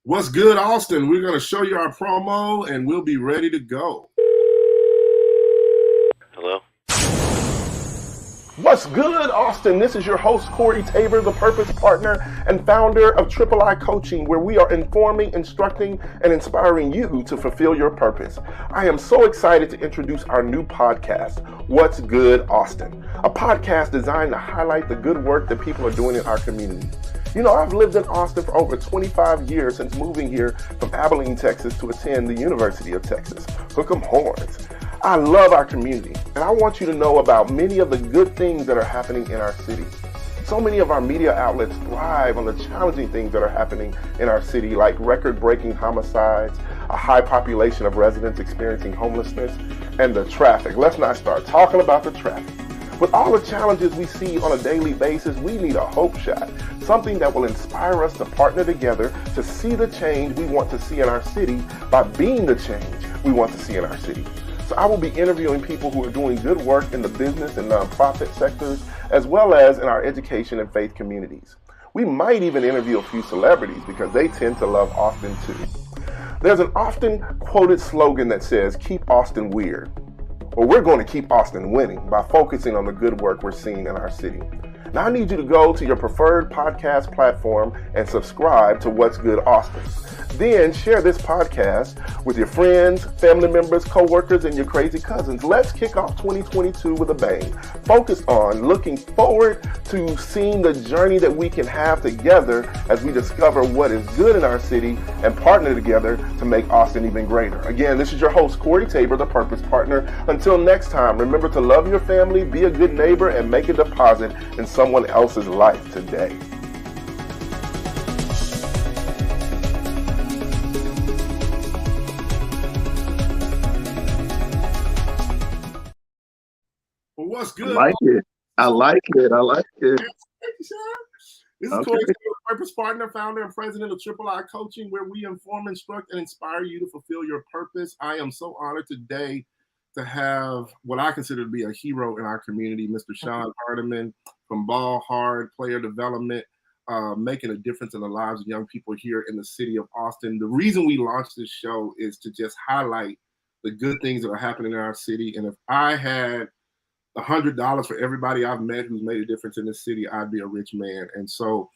What's good, Austin? We're going to show you our promo and we'll be ready to go. Hello? What's good, Austin? This is your host, Corey Tabor, the Purpose Partner and founder of I Coaching, where we are informing, instructing, and inspiring you to fulfill your purpose. I am so excited to introduce our new podcast, What's Good, Austin, a podcast designed to highlight the good work that people are doing in our community. You know, I've lived in Austin for over 25 years since moving here from Abilene, Texas to attend the University of Texas. Hook 'em horns. I love our community, and I want you to know about many of the good things that are happening in our city. So many of our media outlets thrive on the challenging things that are happening in our city, like record-breaking homicides, a high population of residents experiencing homelessness, and the traffic. Let's not start talking about the traffic. With all the challenges we see on a daily basis, we need a hope shot, something that will inspire us to partner together to see the change we want to see in our city by being the change we want to see in our city. So I will be interviewing people who are doing good work in the business and nonprofit sectors, as well as in our education and faith communities. We might even interview a few celebrities because they tend to love Austin too. There's an often quoted slogan that says, "Keep Austin weird." Well, we're going to keep Austin winning by focusing on the good work we're seeing in our city. Now I need you to go to your preferred podcast platform and subscribe to What's Good Austin. Then share this podcast with your friends, family members, coworkers, and your crazy cousins. Let's kick off 2022 with a bang. Focused on looking forward to seeing the journey that we can have together as we discover what is good in our city and partner together to make Austin even greater. Again, this is your host, Corey Tabor, the Purpose Partner. Until next time, remember to love your family, be a good neighbor, and make a deposit in someone else's life today. Well, what's good? I like it. Thank you, sir. This is Okay. Corey Tabor, Purpose Partner, founder and president of I Coaching, where we inform, instruct, and inspire you to fulfill your purpose. I am so honored today to have what I consider to be a hero in our community, Mr. Sean Hardeman from Ball Hard Player Development, making a difference in the lives of young people here in the city of Austin. The reason we launched this show is to just highlight the good things that are happening in our city. And if I had $100 for everybody I've met who's made a difference in this city, I'd be a rich man. And so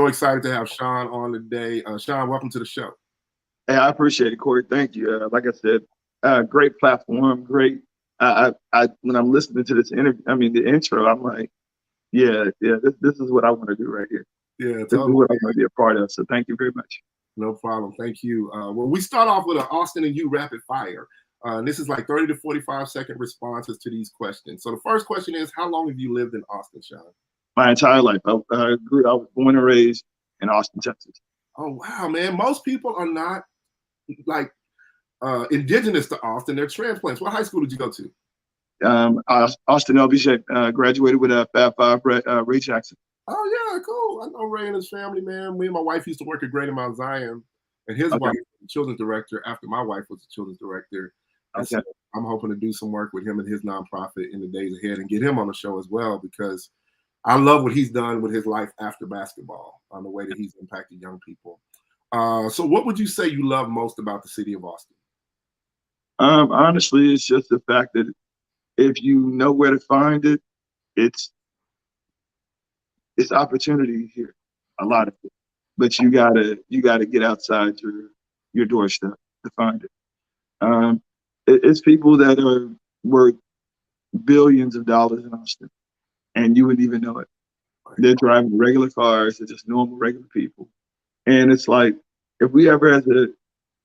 excited to have Sean on today. Sean, welcome to the show. Hey, I appreciate it, Corey. Thank you. Like I said, great platform, great. When I'm listening to this interview, the intro, I'm like, this is what I want to do right here. Yeah, This is what I want to be a part of. So thank you very much. No problem. Thank you. Well, we start off with an Austin and you rapid fire. This is like 30 to 45-second responses to these questions. So the first question is, how long have you lived in Austin, Sean? My entire life. I was born and raised in Austin, Texas. Oh, wow, man. Most people are not like indigenous to Austin. They're transplants. What high school did you go to? Austin LBJ, graduated with a Fab Five, Ray Jackson. Oh, yeah, cool. I know Ray and his family, man. Me and my wife used to work at Greater Mount Zion, and his wife was the children's director after my wife was the children's director. And so I'm hoping to do some work with him and his nonprofit in the days ahead and get him on the show as well, because I love what he's done with his life after basketball, on the way that he's impacted young people. So what would you say you love most about the city of Austin? Honestly, it's just the fact that if you know where to find it, it's opportunity here, a lot of it. But you gotta get outside your doorstep to find it. It's people that are worth billions of dollars in Austin, and you wouldn't even know it. They're driving regular cars. They're just normal, regular people. And it's like, if we ever,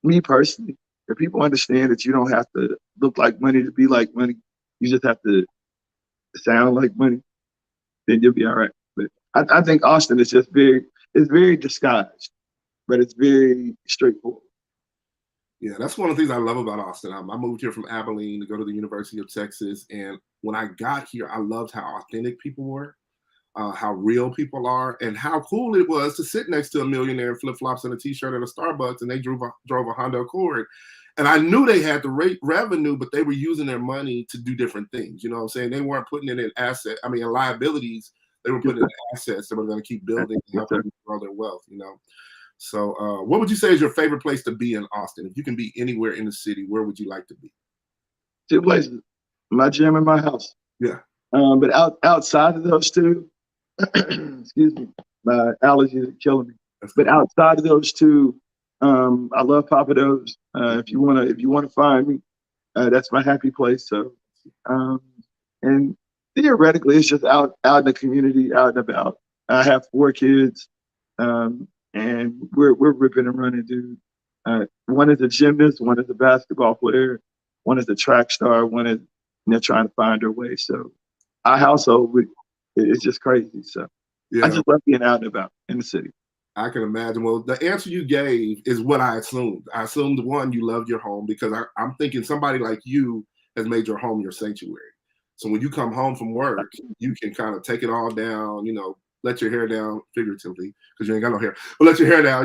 me personally, if people understand that you don't have to look like money to be like money, you just have to sound like money, then you'll be all right. But I think Austin is just it's very disguised, but it's very straightforward. Yeah, that's one of the things I love about Austin. I moved here from Abilene to go to the University of Texas. And when I got here, I loved how authentic people were, how real people are, and how cool it was to sit next to a millionaire in flip-flops and a T-shirt at a Starbucks, and they drove a Honda Accord. And I knew they had the revenue, but they were using their money to do different things. You know what I'm saying? They weren't putting it in in liabilities. They were putting it in assets that were going to keep building and helping them grow their wealth, you know? So what would you say is your favorite place to be in Austin? If you can be anywhere in the city, where would you like to be? Two places, my gym and my house. Yeah. But outside of those two, excuse me, my allergies are killing me. But outside of those two, I love Papa Do's. If you wanna find me, that's my happy place. So, and theoretically, it's just out in the community, out and about. I have 4 kids, and we're ripping and running, dude. One is a gymnast, one is a basketball player, one is a track star, one is trying to find her way. So our household, it's just crazy. So yeah, I just love being out and about in the city. I can imagine. Well, the answer you gave is what I assumed. I assumed, one, you loved your home, because I'm thinking somebody like you has made your home your sanctuary. So when you come home from work, you can kind of take it all down, let your hair down, figuratively, because you ain't got no hair, but let your hair down,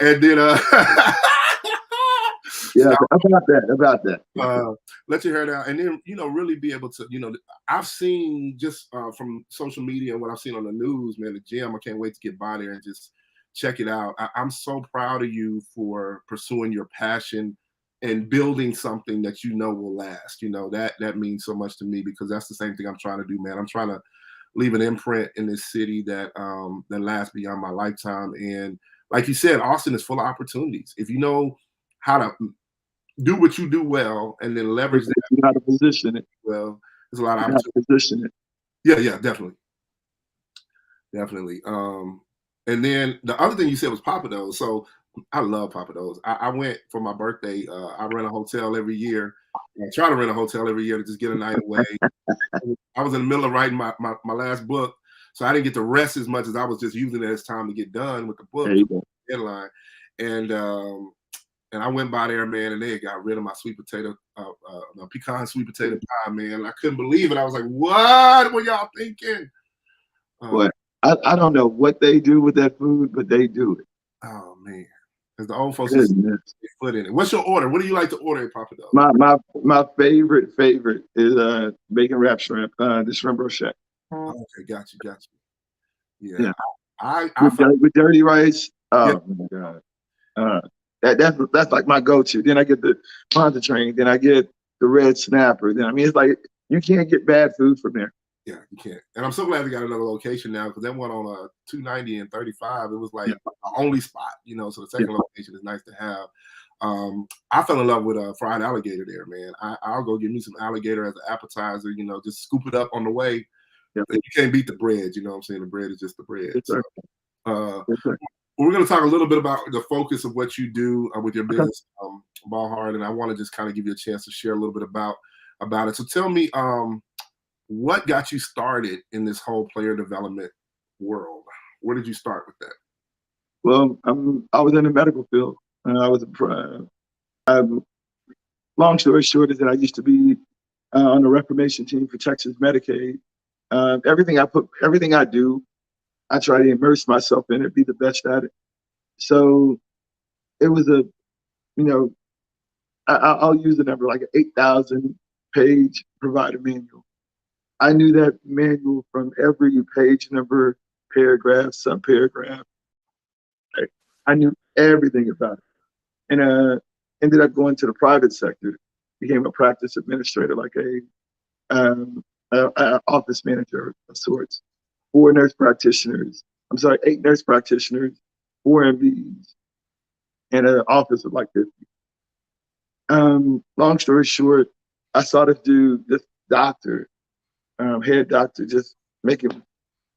and then yeah, about that. Let your hair down, and then really be able to, I've seen just from social media and what I've seen on the news, man, the gym. I can't wait to get by there and just check it out. I'm so proud of you for pursuing your passion and building something that will last. That means so much to me, because that's the same thing I'm trying to do, man. I'm trying to leave an imprint in this city that lasts beyond my lifetime. And like you said, Austin is full of opportunities. If you know how to do what you do well and then leverage that. You know how to position it. Well, there's a lot of opportunities. Position it. Yeah, definitely. And then the other thing you said was Papa Do's. So I love Papa Do's. I went for my birthday. I rent a hotel every year. I try to rent a hotel every year to just get a night away. I was in the middle of writing my last book, so I didn't get to rest as much as I was just using it as time to get done with the book deadline. And I went by there, man, and they got rid of my sweet potato, pecan sweet potato pie, man. I couldn't believe it. I was like, what were y'all thinking? What? I don't know what they do with that food, but they do it. Oh, man. Because the old folks just put in it. What's your order? What do you like to order at Papa Do's? My favorite is bacon wrapped shrimp, the shrimp brochette. Okay, got you. Yeah. With dirty rice. Oh my God. That's like my go-to. Then I get the Pontchartrain. Then I get the red snapper. Then it's like you can't get bad food from there. Yeah, you can't. And I'm so glad we got another location now, because that one on 290 and 35, it was like the only spot, So the second location is nice to have. I fell in love with fried alligator there, man. I'll go get me some alligator as an appetizer, just scoop it up on the way. Yeah. You can't beat the bread, you know what I'm saying? The bread is just the bread. Yes, so, we're going to talk a little bit about the focus of what you do with your business, Ball Hard, and I want to just kind of give you a chance to share a little bit about it. So tell me, what got you started in this whole player development world? Where did you start with that? Well, I was in the medical field. Long story short is that I used to be on the reclamation team for Texas Medicaid. Everything I do, I try to immerse myself in it, be the best at it. So it was I'll use the number like an 8,000 page provider manual. I knew that manual from every page number, paragraph, subparagraph. I knew everything about it. And ended up going to the private sector, became a practice administrator, like a office manager of sorts. 8 nurse practitioners, 4 MDs, and an office of like 50. Long story short, I saw this doctor, head doctor, just making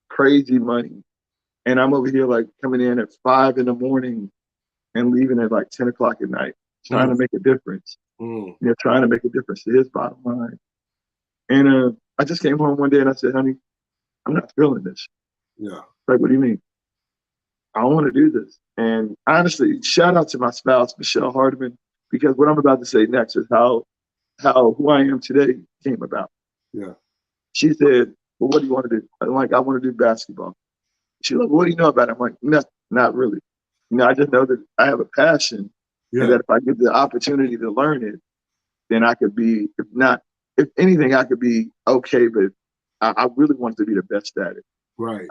crazy money. And I'm over here like coming in at 5 a.m. and leaving at like 10 o'clock at night, trying to make a difference. Trying to make a difference to his bottom line. And I just came home one day and I said, honey, I'm not feeling this. Yeah. Like, what do you mean? I don't want to do this. And honestly, shout out to my spouse, Michelle Hardeman, because what I'm about to say next is how who I am today came about. Yeah. She said, well, what do you want to do? I'm like, I want to do basketball. She's like, what do you know about it? I'm like, no, not really. I just know that I have a passion, and that if I get the opportunity to learn it, then I could be, if anything, I could be okay, but I really wanted to be the best at it. Right.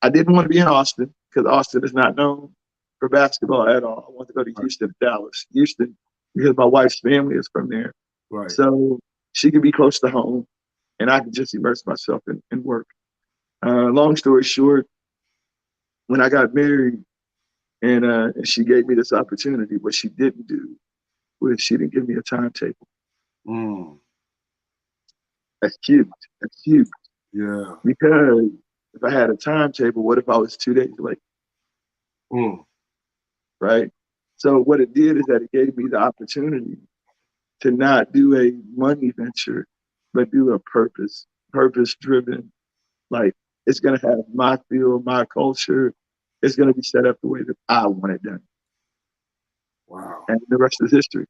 I didn't want to be in Austin, because Austin is not known. for basketball at all. I wanted to go to Right. Houston, Dallas. Houston, because my wife's family is from there. Right. So she could be close to home and I could just immerse myself in work. Long story short, when I got married and she gave me this opportunity, what she didn't do was she didn't give me a timetable. Mm. That's huge. That's huge. Yeah. Because if I had a timetable, what if I was 2 days late? Mm. Right? So what it did is that it gave me the opportunity to not do a money venture, but do a purpose driven. Like it's gonna have my feel, my culture. It's gonna be set up the way that I want it done. Wow. And the rest is history.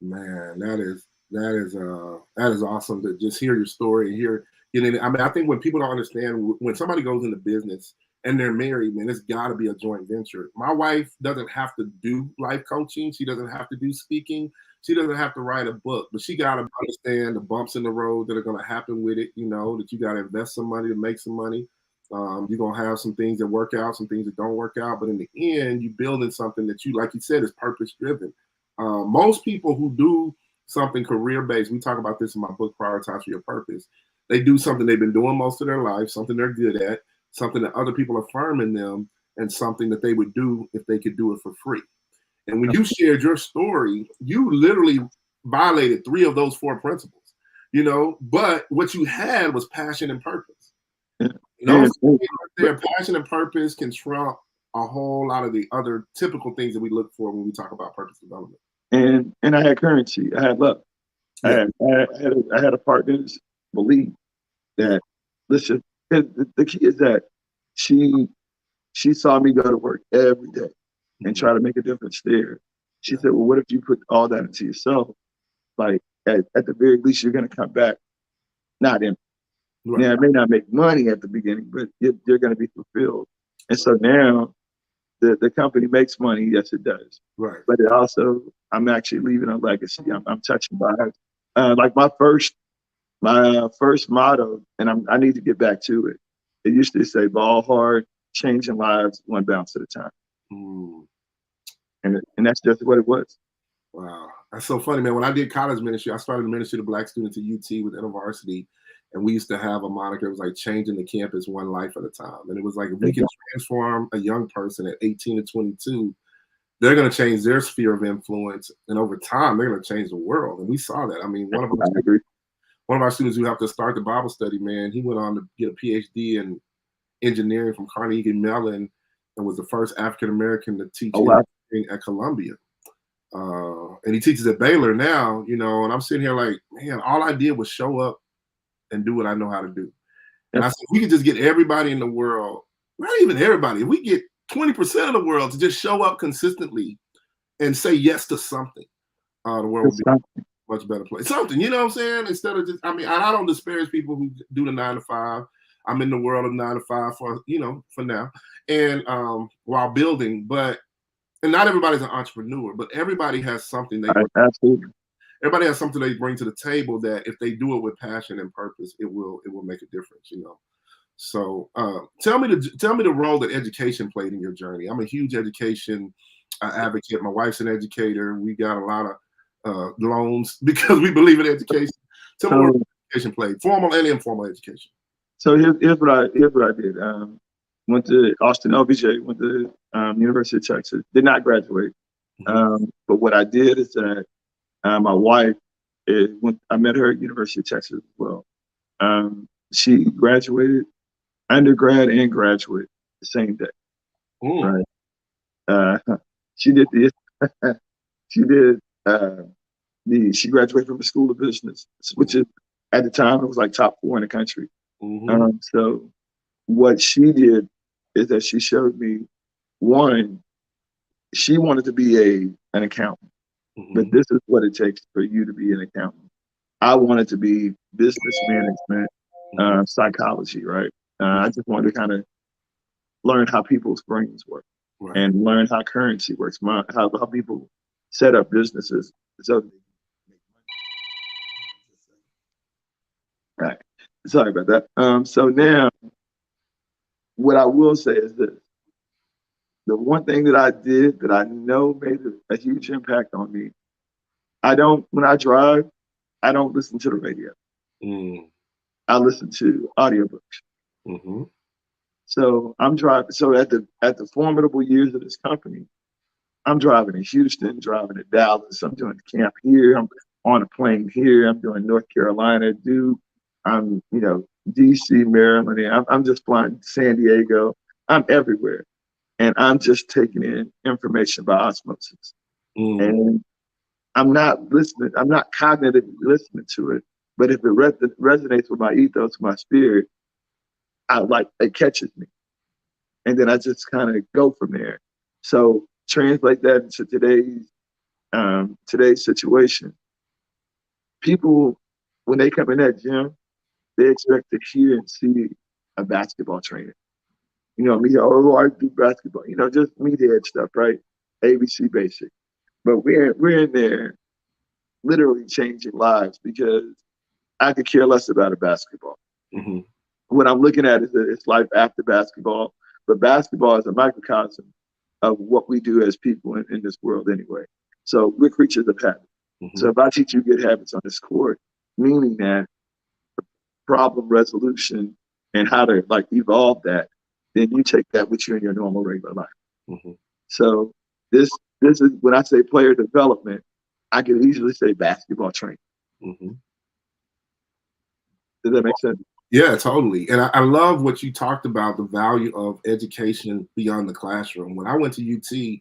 Man, that is awesome to just hear your story and hear. I mean, I think when people don't understand when somebody goes into business and they're married, man, it's got to be a joint venture. My wife doesn't have to do life coaching. She doesn't have to do speaking. She doesn't have to write a book, but she got to understand the bumps in the road that are going to happen with it. That you got to invest some money to make some money. You're going to have some things that work out, some things that don't work out. But in the end, you're building something that you, like you said, is purpose driven. Most people who do something career based, we talk about this in my book, Prioritize for Your Purpose. They do something they've been doing most of their life, something they're good at, something that other people affirm in them, and something that they would do if they could do it for free. And when you shared your story, you literally violated 3 of those 4 principles, but what you had was passion and purpose. And, So their passion and purpose can trump a whole lot of the other typical things that we look for when we talk about purpose development. and I had currency. I had luck. Yeah. I had a partner's belief that listen. The key is that she saw me go to work every day and try to make a difference there. She said, "Well, what if you put all that into yourself? Like at the very least, you're going to come back not empty. Right. Yeah, it may not make money at the beginning, but you're going to be fulfilled." And so now the company makes money. Yes, it does. Right. But it also, I'm actually leaving a legacy. I'm touching lives. Like my first motto, and I need to get back to it. It used to say, "Ball hard, changing lives, one bounce at a time." Mm. And that's just what it was. Wow. That's so funny, man. When I did college ministry, I started the ministry to Black students at UT with InterVarsity. And we used to have a moniker. It was like changing the campus one life at a time. And it was like, if we can transform a young person at 18 to 22, they're going to change their sphere of influence. And over time, they're going to change the world. And we saw that. I mean, one of our students who helped us start the Bible study, man, he went on to get a PhD in engineering from Carnegie Mellon and was the first African-American to teach engineering at Columbia. And he teaches at Baylor now, and I'm sitting here like, man, all I did was show up and do what I know how to do. And I said, we could just get everybody in the world, not even everybody, if we get 20% of the world to just show up consistently and say yes to something, the world would be a much better place. Something, you know what I'm saying? Instead of just, I don't disparage people who do the 9 to 5. I'm in the world of 9 to 5 for now, and while building, and not everybody's an entrepreneur, but everybody has something absolutely. Everybody has something they bring to the table that if they do it with passion and purpose, it will make a difference, So tell me the role that education played in your journey. I'm a huge education advocate. My wife's an educator. We got a lot of loans because we believe in education. Tell me what education played, formal and informal education. So here's what I did. Went to Austin LBJ, went to University of Texas. Did not graduate. But what I did is that my wife, I met her at University of Texas as well. She graduated undergrad and graduate the same day. Right. She did this. She graduated from the School of Business, which is at the time it was like top 4 in the country. So what she did is that she showed me, one, she wanted to be an accountant, but this is what it takes for you to be an accountant. I wanted to be business management, psychology, right? I just wanted to kind of learn how people's brains work and learn how currency works, how people set up businesses. So, right. Sorry about that. So now, what I will say is this. The one thing that I did that I know made a huge impact on me, when I drive, I don't listen to the radio. Mm. I listen to audiobooks. Mm-hmm. So I'm driving. So at the formidable years of this company, I'm driving in Houston, driving to Dallas. I'm doing camp here. I'm on a plane here. I'm doing North Carolina, Duke. I'm, DC, Maryland. I'm just flying San Diego. I'm everywhere. And I'm just taking in information by osmosis. Mm. And I'm not listening. I'm not cognitively listening to it. But if it resonates with my ethos, my spirit, it catches me. And then I just kind of go from there. So translate that into today's situation. People, when they come in that gym, they expect to hear and see a basketball trainer. Me, oh, I do basketball. Just meathead stuff, right? ABC basic. But we're in there literally changing lives because I could care less about a basketball. Mm-hmm. What I'm looking at is that it's life after basketball, but basketball is a microcosm of what we do as people in this world anyway. So we're creatures of habit. Mm-hmm. So if I teach you good habits on this court, meaning that problem resolution and how to evolve that, then you take that with you in your normal regular life. Mm-hmm. So this is when I say player development, I can easily say basketball training. Mm-hmm. Does that make sense? Yeah, totally. And I love what you talked about, the value of education beyond the classroom. When I went to UT,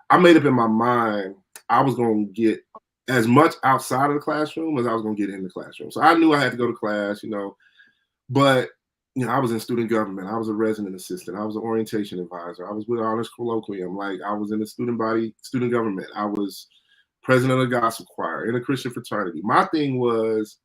I made up in my mind I was going to get as much outside of the classroom as I was going to get in the classroom. So I knew I had to go to class, but I was in student government. I was a resident assistant. I was an orientation advisor. I was with honors colloquium. I was in the student body, student government. I was president of the gospel choir in a Christian fraternity. My thing was,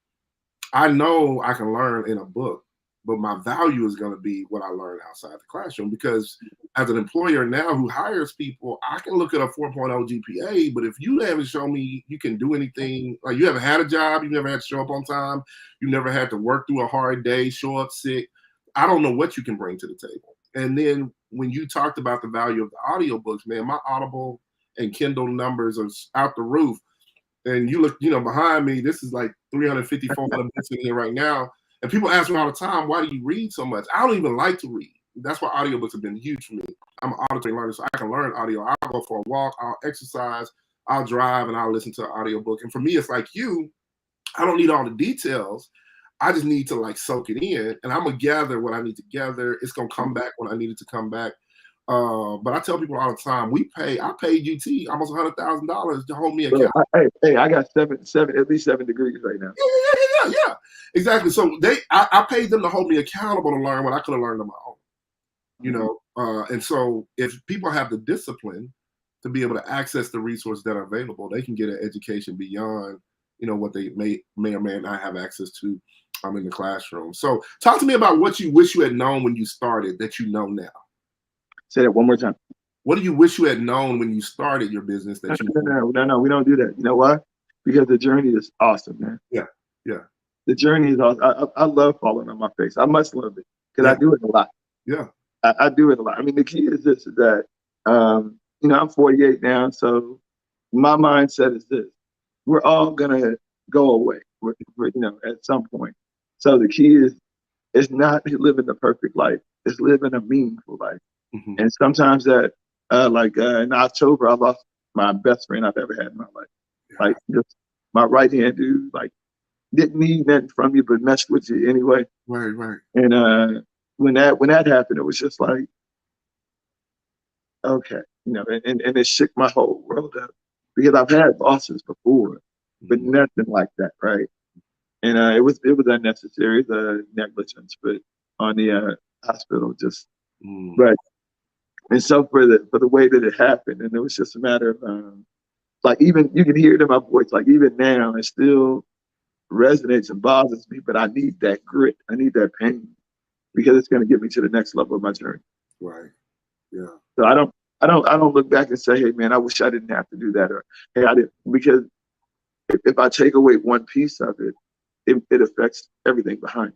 I know I can learn in a book, but my value is going to be what I learn outside the classroom, because as an employer now who hires people, I can look at a 4.0 GPA, but if you haven't shown me you can do anything, like you haven't had a job, you never had to show up on time, you never had to work through a hard day, show up sick, I don't know what you can bring to the table. And then when you talked about the value of the audiobooks, man, my Audible and Kindle numbers are out the roof. And you look, behind me, this is like 350, 400 books in here right now. And people ask me all the time, why do you read so much? I don't even like to read. That's why audiobooks have been huge for me. I'm an auditory learner, so I can learn audio. I'll go for a walk, I'll exercise, I'll drive, and I'll listen to an audiobook. And for me, it's like I don't need all the details. I just need to soak it in, and I'm going to gather what I need to gather. It's going to come back when I need it to come back. But I tell people all the time, I paid UT almost $100,000 to hold me accountable. I got at least 7 degrees right now. Yeah. Exactly. So I paid them to hold me accountable to learn what I could have learned on my own. And so if people have the discipline to be able to access the resources that are available, they can get an education beyond, what they may or may not have access to in the classroom. So talk to me about what you wish you had known when you started that you know now. Say that one more time. What do you wish you had known when you started your business that you No, we don't do that. You know why? Because the journey is awesome, man. Yeah. The journey is awesome. I love falling on my face. I must love it because I do it a lot. Yeah. I do it a lot. I mean, the key is this, is that, I'm 48 now. So my mindset is this: we're all going to go away, at some point. So the key is, it's not living the perfect life. It's living a meaningful life. Mm-hmm. And sometimes that, in October, I lost my best friend I've ever had in my life. Yeah. Just my right hand dude, didn't need nothing from you, but messed with you anyway. Right. And when that happened, it was just like, okay, and it shook my whole world up, because I've had losses before, but nothing like that, right? And it was unnecessary, the negligence, but on the hospital, just but. And so for the way that it happened, and it was just a matter of even you can hear it in my voice, even now it still resonates and bothers me, but I need that grit, I need that pain, because it's going to get me to the next level of my journey. Right. Yeah. So I don't look back and say, hey man, I wish I didn't have to do that, or hey, I didn't, because if I take away one piece of it, it affects everything behind.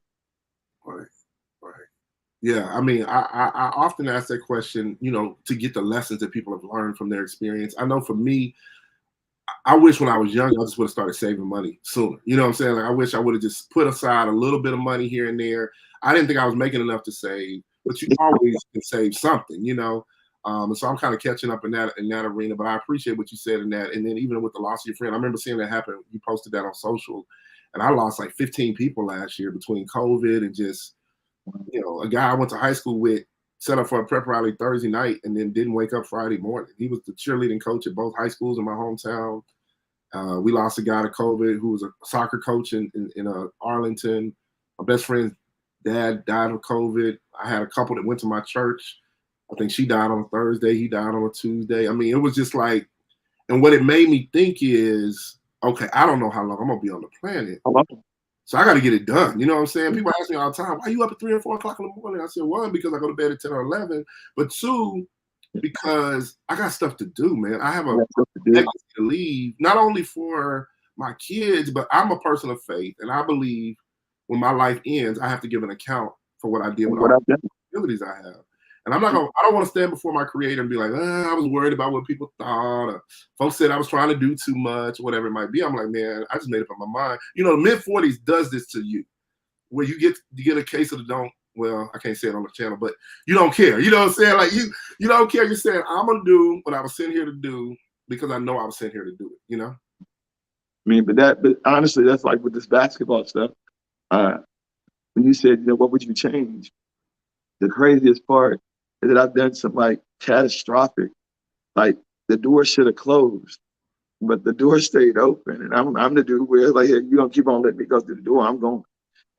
Right. Yeah, I mean, I often ask that question, to get the lessons that people have learned from their experience. I know for me, I wish when I was young, I just would have started saving money sooner. You know what I'm saying? Like, I wish I would have just put aside a little bit of money here and there. I didn't think I was making enough to save, but you always can save something. And so I'm kind of catching up in that arena. But I appreciate what you said in that. And then even with the loss of your friend, I remember seeing that happen. You posted that on social, and I lost like 15 people last year between COVID and just a guy I went to high school with set up for a prep rally Thursday night and then didn't wake up Friday morning. He was the cheerleading coach at both high schools in my hometown. We lost a guy to COVID who was a soccer coach in Arlington. My best friend's dad died of COVID. I had a couple that went to my church. I think she died on a Thursday. He died on a Tuesday. I mean, it was just like, and what it made me think is, okay, I don't know how long I'm going to be on the planet. So I got to get it done. You know what I'm saying? People ask me all the time, why are you up at 3 or 4 o'clock in the morning? I said, one, because I go to bed at 10 or 11. But two, because I got stuff to do, man. I have a legacy to leave, not only for my kids, but I'm a person of faith. And I believe when my life ends, I have to give an account for what I did with all the abilities I have. And I don't want to stand before my creator and be like, I was worried about what people thought, or folks said I was trying to do too much, whatever it might be. I'm like, man, I just made up my mind. The mid-40s does this to you, where you get a case of the don't, well, I can't say it on the channel, but you don't care. You know what I'm saying? Like you don't care. You're saying, I'm going to do what I was sent here to do because I know I was sent here to do it, I mean, but honestly, that's like with this basketball stuff. When you said, what would you change? The craziest part is that I've done some like catastrophic, like the door should have closed, but the door stayed open. And I'm the dude where like, hey, you gonna keep on letting me go through the door, I'm going.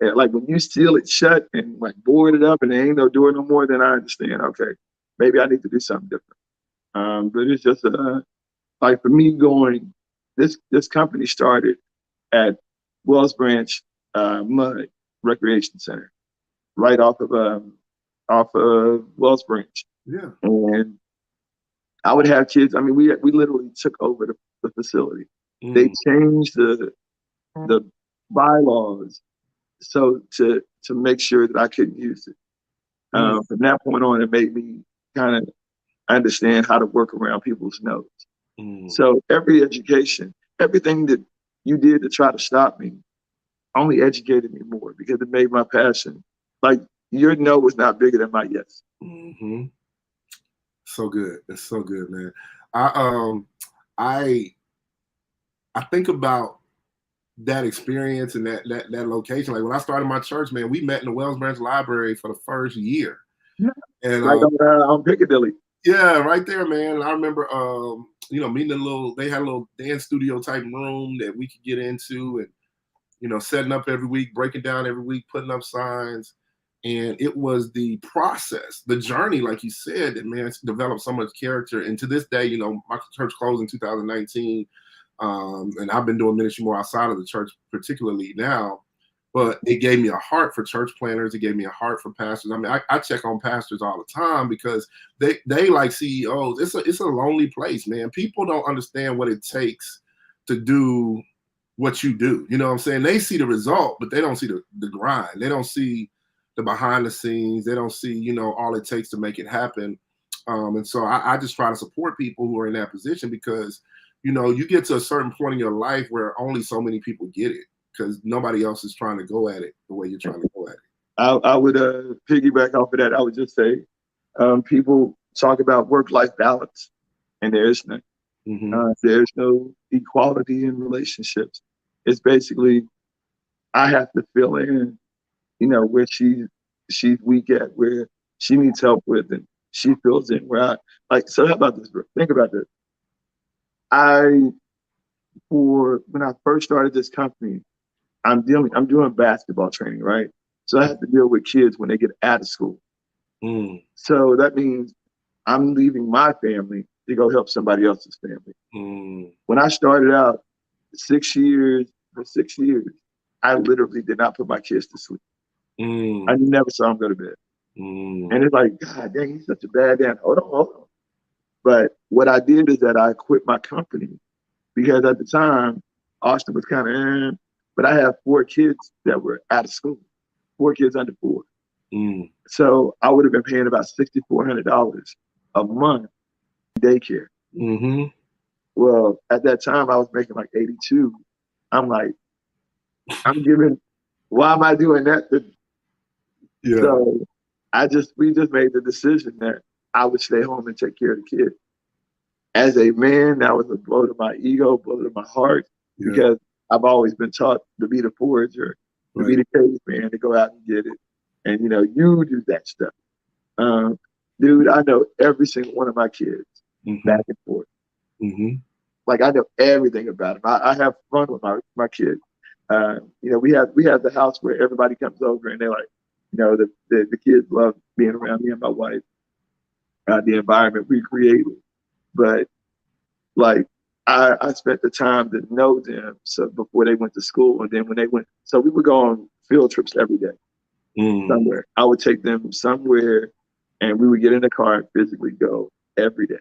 And like when you seal it shut and like board it up and there ain't no door no more, then I understand, okay, maybe I need to do something different. But it's just like for me going, this company started at Wells Branch Mud Recreation Center, right off of Wells Branch. Yeah. And I would have kids. I mean, we literally took over the facility. They changed the bylaws so to make sure that I couldn't use it. From that point on, it made me kind of understand how to work around people's notes. So every education, everything that you did to try to stop me, only educated me more because it made my passion. Like your no was not bigger than my yes. So good. That's so good, man. I think about that experience and that location. Like when I started my church, man, we met in the Wells Branch Library for the first year. Yeah. And right on Piccadilly. Yeah, right there, man. I remember meeting they had a little dance studio type room that we could get into and setting up every week, breaking down every week, putting up signs. And it was the process, the journey, like you said, that man developed so much character. And to this day, my church closed in 2019. And I've been doing ministry more outside of the church, particularly now. But it gave me a heart for church planners. It gave me a heart for pastors. I mean, I check on pastors all the time because they like CEOs. It's a lonely place, man. People don't understand what it takes to do what you do. You know what I'm saying? They see the result, but they don't see the grind. They don't see the behind the scenes. They don't see, all it takes to make it happen. And so I just try to support people who are in that position because, you get to a certain point in your life where only so many people get it because nobody else is trying to go at it the way you're trying to go at it. I would piggyback off of that. I would just say people talk about work-life balance, and there's none. There's no equality in relationships. It's basically I have to fill in, where she's weak at, where she needs help with, and she fills in where I like. So how about this, bro? Think about this. When I first started this company, I'm doing basketball training, right? So I have to deal with kids when they get out of school. So that means I'm leaving my family to go help somebody else's family. When I started out, for 6 years, I literally did not put my kids to sleep. I never saw them go to bed. And it's like, God dang, he's such a bad dad. Hold on. But what I did is that I quit my company because at the time, Austin was kind of, but I had 4 kids that were out of school, 4 kids under 4. Mm. So I would have been paying about $6,400 a month in daycare. Mm-hmm. Well, at that time I was making like 82. I'm like, why am I doing that? Yeah. So we just made the decision that I would stay home and take care of the kid. As a man, that was a blow to my ego, blow to my heart, Yeah. because I've always been taught to be the forager, to be Right. the caveman, to go out and get it. And, you do that stuff. Um, Dude, I know every single one of my kids Mm-hmm. back and forth. Mm-hmm. Like, I know everything about them. I have fun with my kids. We have the house where everybody comes over and they're like, the kids love being around me and my wife, the environment we created. But like, I spent the time to know them so before they went to school, and then when they went, so we would go on field trips every day Mm. somewhere. I would take them somewhere, and we would get in the car and physically go every day,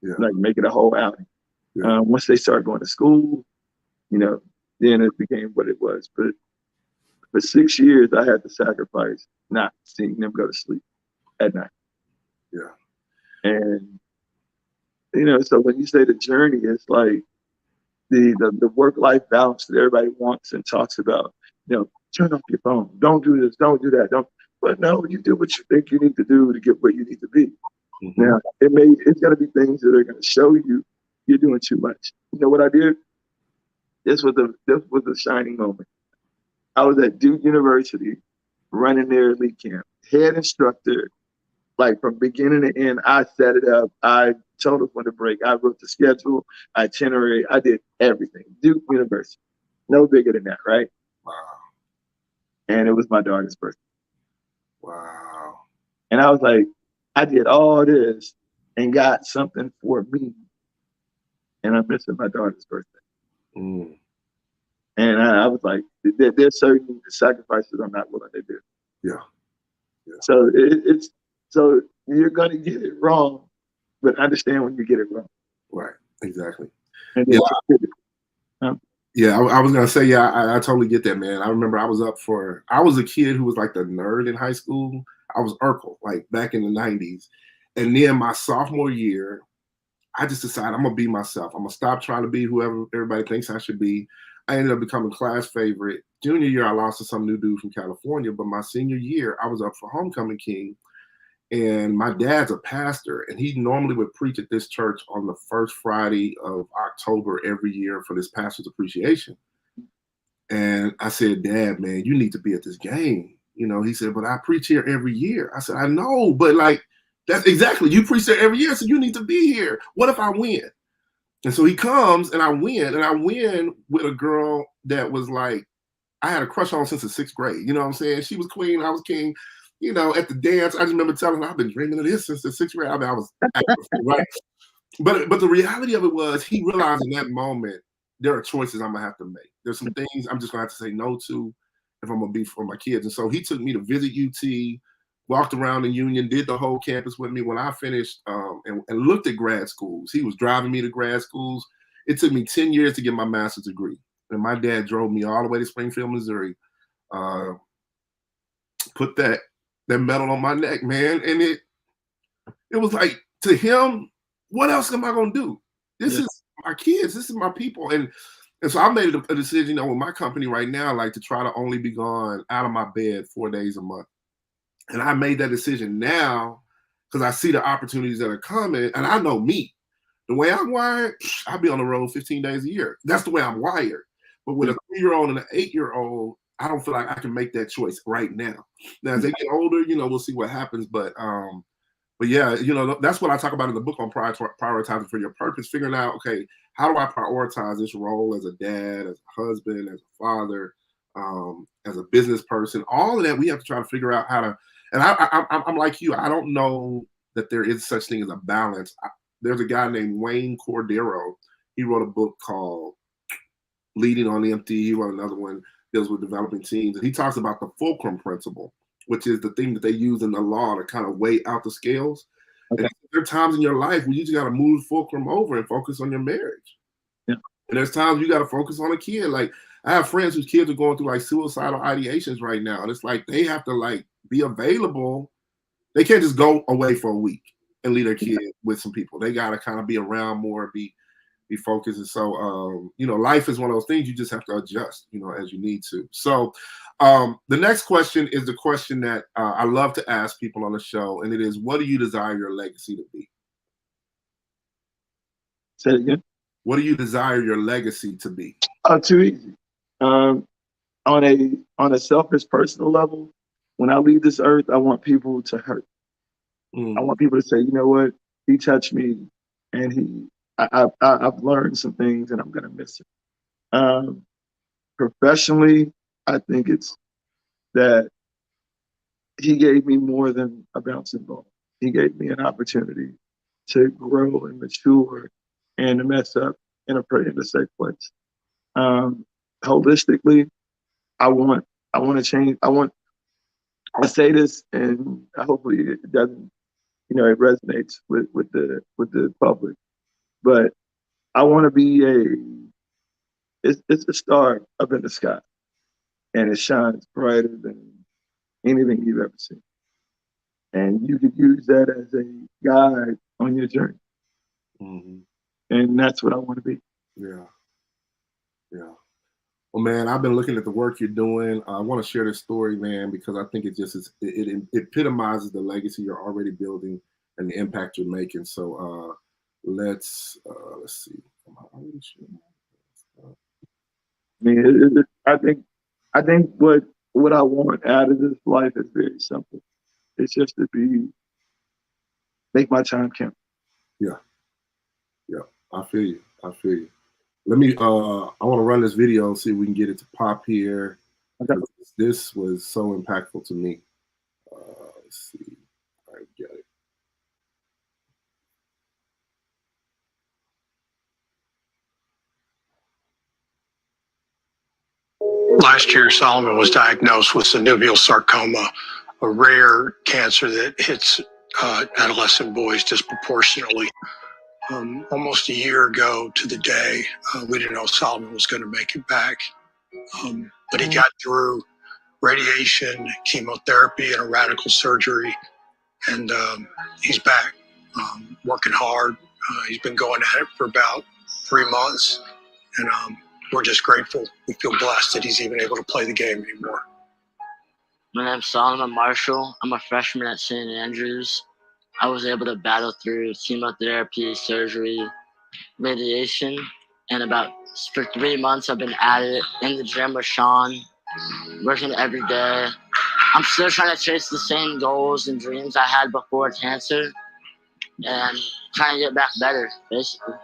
Yeah. like make it a whole outing. Yeah. Once they started going to school, then it became what it was. But for 6 years, I had to sacrifice not seeing them go to sleep at night. Yeah. And so when you say the journey, it's like the work-life balance that everybody wants and talks about. Turn off your phone. Don't do this. Don't do that. Don't. But no, you do what you think you need to do to get where you need to be. Mm-hmm. Now, it's going to be things that are going to show you you're doing too much. You know what I did? This was a shining moment. I was at Duke University running their elite camp, head instructor. Like, from beginning to end, I set it up. I told us when to break. I wrote the schedule, itinerary. I did everything. Duke University, no bigger than that, right? Wow. And it was my daughter's birthday. Wow. And I was like, I did all this and got something for me, and I'm missing my daughter's birthday. Mm. And I was like, there's certain sacrifices I'm not willing to do. Yeah. Yeah. So so you're gonna get it wrong, but understand when you get it wrong. Right. Exactly. And Yeah. then I was gonna say, I totally get that, man. I remember I was a kid who was like the nerd in high school. I was Urkel, like back in the 90s. And then my sophomore year, I just decided I'm gonna be myself. I'm gonna stop trying to be whoever everybody thinks I should be. I ended up becoming class favorite. Junior year, I lost to some new dude from California, but my senior year, I was up for homecoming king. And my dad's a pastor, and he normally would preach at this church on the first Friday of October every year for this pastor's appreciation. And I said, Dad, man, you need to be at this game. He said, but I preach here every year. I said, I know, but like, that's exactly, you preach there every year, so you need to be here. What if I win? And so he comes and I win with a girl that was like, I had a crush on since the 6th grade. You know what I'm saying? She was queen, I was king. At the dance, I just remember telling her, I've been dreaming of this since the 6th grade. I mean, I was active, right. But the reality of it was, he realized in that moment, there are choices I'm gonna have to make. There's some things I'm just gonna have to say no to if I'm gonna be for my kids. And so he took me to visit UT, walked around the Union, did the whole campus with me. When I finished and looked at grad schools, he was driving me to grad schools. It took me 10 years to get my master's degree. And my dad drove me all the way to Springfield, Missouri, put that medal on my neck, man. And it was like, to him, what else am I gonna do? This is my kids, this is my people. And so I made a decision, with my company right now, like, to try to only be gone out of my bed 4 days a month. And I made that decision now because I see the opportunities that are coming, and I know me. The way I'm wired, I'll be on the road 15 days a year. That's the way I'm wired. But with a 3-year-old and an 8-year-old, I don't feel like I can make that choice right now. Now, as they get older, we'll see what happens. But yeah, that's what I talk about in the book on prioritizing for your purpose, figuring out, okay, how do I prioritize this role as a dad, as a husband, as a father, as a business person? All of that, we have to try to figure out how to. And I'm like you. I don't know that there is such thing as a balance. There's a guy named Wayne Cordero. He wrote a book called Leading on Empty. He wrote another one, deals with developing teams. And he talks about the fulcrum principle, which is the thing that they use in the law to kind of weigh out the scales. Okay. And there are times in your life where you just got to move fulcrum over and focus on your marriage. Yeah. And there's times you got to focus on a kid. Like, I have friends whose kids are going through like suicidal ideations right now. And it's like, they have to like be available. They can't just go away for a week and leave their kid with some people. They got to kind of be around more, be focused. And so, life is one of those things you just have to adjust, as you need to. So the next question is the question that I love to ask people on the show. And it is, what do you desire your legacy to be? Say it again. What do you desire your legacy to be? Too easy. On a selfish personal level, when I leave this earth, I want people to hurt. I want people to say, you know what, he touched me, and I've learned some things, and I'm gonna miss it. Professionally, I think it's that he gave me more than a bouncing ball. He gave me an opportunity to grow and mature and to mess up in a safe place. Holistically, I want to change. I say this, and hopefully it doesn't, it resonates with the public. But I want to be it's a star up in the sky, and it shines brighter than anything you've ever seen. And you could use that as a guide on your journey. Mm-hmm. And that's what I want to be. Yeah. Yeah. Well, man, I've been looking at the work you're doing. I want to share this story, man, because I think it just is, it epitomizes the legacy you're already building and the impact you're making. So let's see. I mean, I think what I want out of this life is very simple. It's just to make my time count. Yeah. Yeah. I feel you. Let me, I want to run this video and see if we can get it to pop here. Okay. This was so impactful to me. Let's see. I get it. Last year, Solomon was diagnosed with synovial sarcoma, a rare cancer that hits adolescent boys disproportionately. Almost a year ago to the day, we didn't know Solomon was going to make it back, but he got through radiation, chemotherapy, and a radical surgery, and he's back, working hard. He's been going at it for about 3 months, and we're just grateful. We feel blessed that he's even able to play the game anymore. My name's Solomon Marshall. I'm a freshman at St. Andrews. I was able to battle through chemotherapy, surgery, radiation, and for 3 months I've been at it in the gym with Sean, working every day. I'm still trying to chase the same goals and dreams I had before cancer and trying to get back better, basically.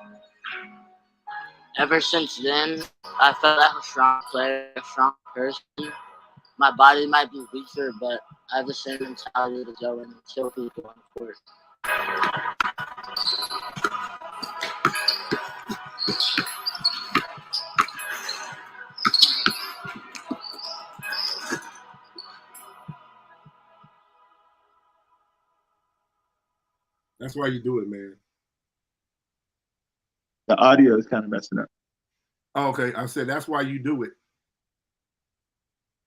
Ever since then, I felt like a strong player, a strong person. My body might be weaker, but I have the same mentality to go and kill people on the court. That's why you do it, man. The audio is kind of messing up. Oh, okay. I said that's why you do it.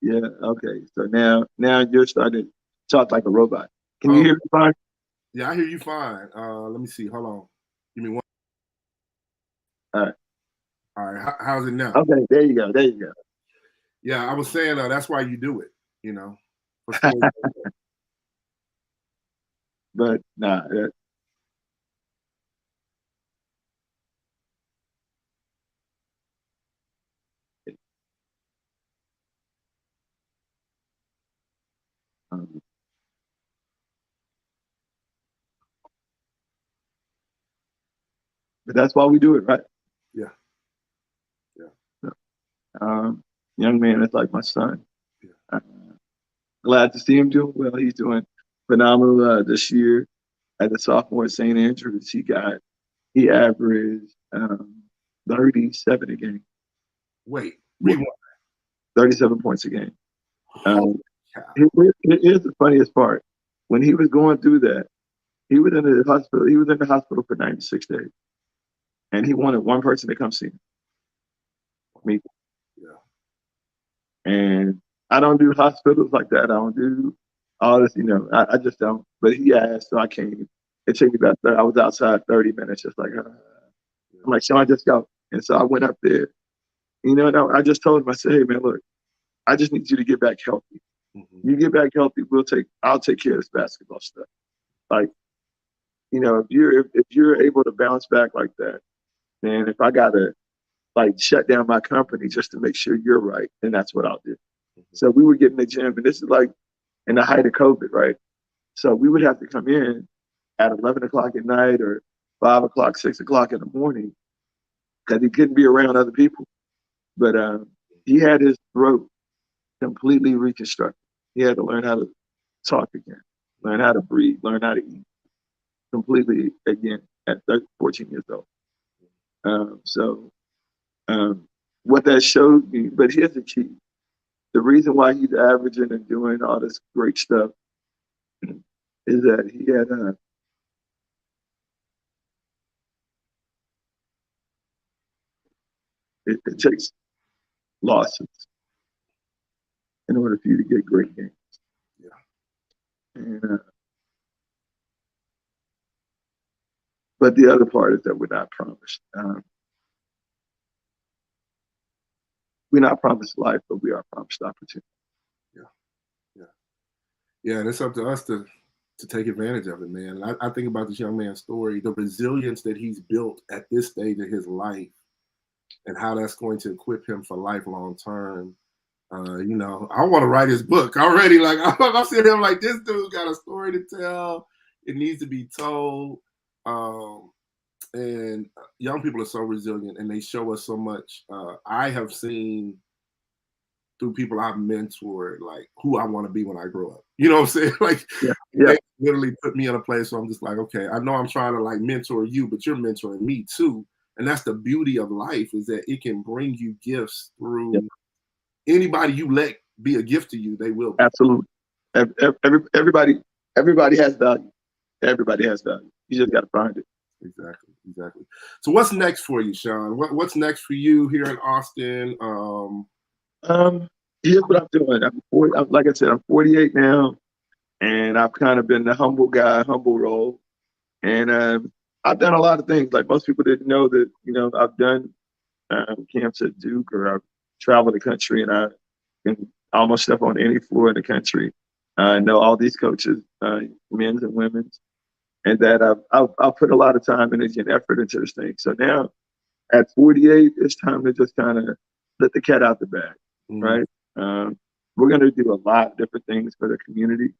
Yeah. Okay. So now you're starting to talk like a robot. Can you hear me fine? Yeah, I hear you fine. Let me see. Hold on. Give me one. All right. How's it now? Okay. There you go. Yeah, I was saying that's why you do it. But nah. But that's why we do it, right? Yeah. Young man, it's like my son. Yeah. Glad to see him doing well. He's doing phenomenal this year as a sophomore at St. Andrews. He averaged 37 a game. Wait, 37 points a game. Here's the funniest part. When he was going through that, he was in the hospital. He was in the hospital for 96 days, and he wanted one person to come see him. Me. Yeah. And I don't do hospitals like that. I don't do all this, I just don't. But he asked, so I came. It took me I was outside 30 minutes, just like, I'm like, Sean, just go. And so I went up there, and I just told him, I said, hey, man, look, I just need you to get back healthy. Mm-hmm. You get back healthy, I'll take care of this basketball stuff. Like, if you're able to bounce back like that, then if I gotta like shut down my company just to make sure you're right, then that's what I'll do. Mm-hmm. So we would get in the gym, and this is like in the height of COVID, right? So we would have to come in at 11 o'clock at night or 5 o'clock, 6 o'clock in the morning because he couldn't be around other people. But he had his throat completely reconstructed. He had to learn how to talk again, learn how to breathe, learn how to eat completely again at 14 years old. So what that showed me, but here's the key. The reason why he's averaging and doing all this great stuff is that he had it takes losses in order for you to get great games. Yeah. And, but the other part is that we're not promised. We're not promised life, but we are promised opportunity. Yeah, and it's up to us to take advantage of it, man. And I think about this young man's story, the resilience that he's built at this stage of his life, and how that's going to equip him for life long term. I want to write his book already. Like I'm sitting here like, this dude got a story to tell. It needs to be told. And young people are so resilient, and they show us so much. I have seen through people I've mentored, like who I want to be when I grow up. You know what I'm saying? Like they literally put me in a place where I'm just like, okay, I know I'm trying to like mentor you, but you're mentoring me too. And that's the beauty of life, is that it can bring you gifts through anybody you let be a gift to you, they will be. Absolutely. Everybody has value. Everybody has value. You just got to find it. Exactly. So what's next for you, Sean? What's next for you here in Austin? Here's what I'm doing. Like I said, I'm 48 now, and I've kind of been the humble guy, humble role. And I've done a lot of things. Like most people didn't know that, I've done camps at Duke, or I've traveled the country, and I can almost step on any floor in the country. I know all these coaches, men's and women's, and that I've put a lot of time, energy, and effort into this thing. So now at 48, it's time to just kind of let the cat out the bag, right? We're going to do a lot of different things for the community.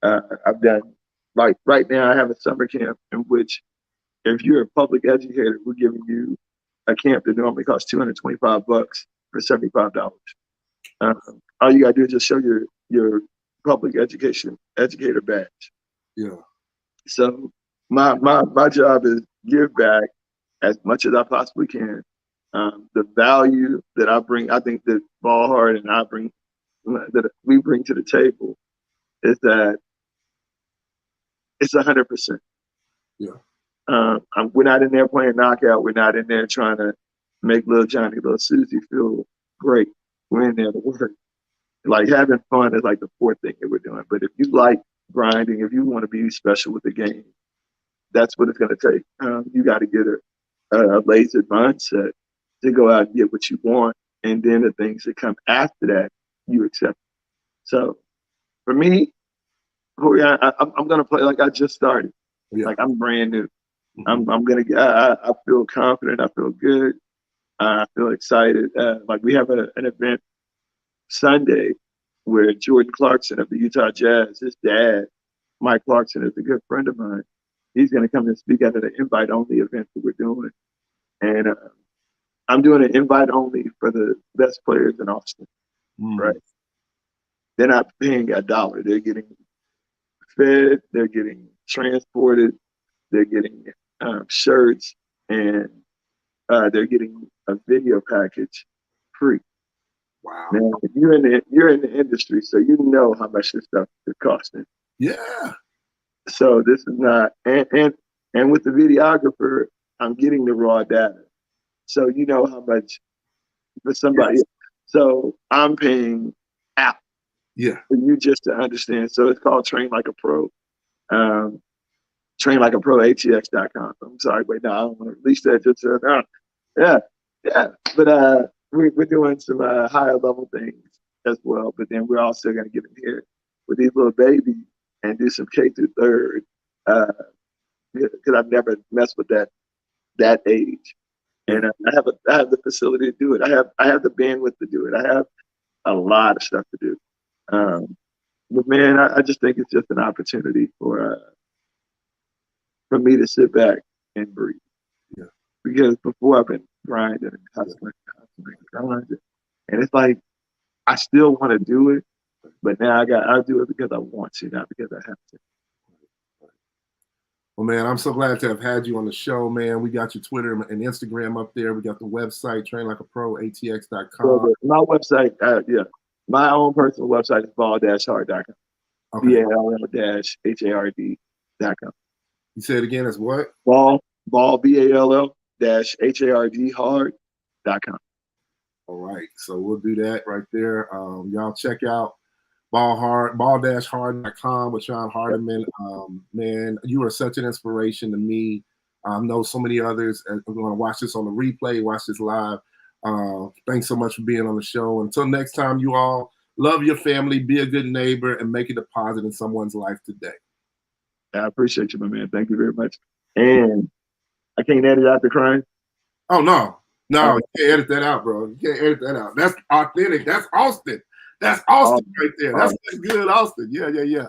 I've done, like right now, I have a summer camp in which, if you're a public educator, we're giving you a camp that normally costs $225 for $75. All you got to do is just show your public educator badge. Yeah. So my job is give back as much as I possibly can. The value that I bring, I think that Ballhard and that we bring to the table is that it's 100%. Yeah. We're not in there playing knockout. We're not in there trying to make little Johnny, little Susie feel great. We're in there to work. Like having fun is like the fourth thing that we're doing. But if you like grinding, if you want to be special with the game, that's what it's going to take. You got to get a laser mindset to go out and get what you want. And then the things that come after that, you accept. So for me, I'm going to play like I just started. Yeah. Like I'm brand new. I'm going to, I feel confident. I feel good. I feel excited. Like we have an event Sunday where Jordan Clarkson of the Utah Jazz, his dad, Mike Clarkson, is a good friend of mine. He's going to come and speak at an invite-only event that we're doing. And I'm doing an invite-only for the best players in Austin, right? They're not paying $1. They're getting fed. They're getting transported. They're getting shirts, and they're getting a video package free. Wow. Now, you're in the industry, so you know how much this stuff is costing. Yeah. So this is not, and with the videographer, I'm getting the raw data. So you know how much for somebody. Yes. So I'm paying out. Yeah. for you just to understand. So it's called Train Like a Pro. Train Like a Pro, ATX.com. I'm sorry, wait, no, I don't want to release that just yeah, yeah. But we're doing some higher level things as well. But then we're also going to get in here with these little babies and do some K through third. Because I've never messed with that age. And I have the facility to do it. I have the bandwidth to do it. I have a lot of stuff to do. But man, I just think it's just an opportunity for me to sit back and breathe. Yeah. Because before I've been grinding and hustling, grinding, and it's like I still want to do it, but now I do it because I want to, not because I have to. Well, man, I'm so glad to have had you on the show, man. We got your Twitter and Instagram up there. We got the website, trainlikeapro, ATX.com. So my website, my own personal website is ball-hard.com. Okay. BALL-HARD.com. You say it again, it's what? Ball, BALL-HARD hard.com. All right. So we'll do that right there. Y'all check out ball-hard.com with Sean Hardeman. Man, you are such an inspiration to me. I know so many others are going to watch this on the replay, watch this live. Thanks so much for being on the show. Until next time, you all love your family, be a good neighbor, and make a deposit in someone's life today. I appreciate you, my man. Thank you very much. And I can't edit out the crying. Oh, no. No, you can't edit that out, bro. You can't edit that out. That's authentic. That's Austin. That's Austin right there. That's good, Austin. Yeah.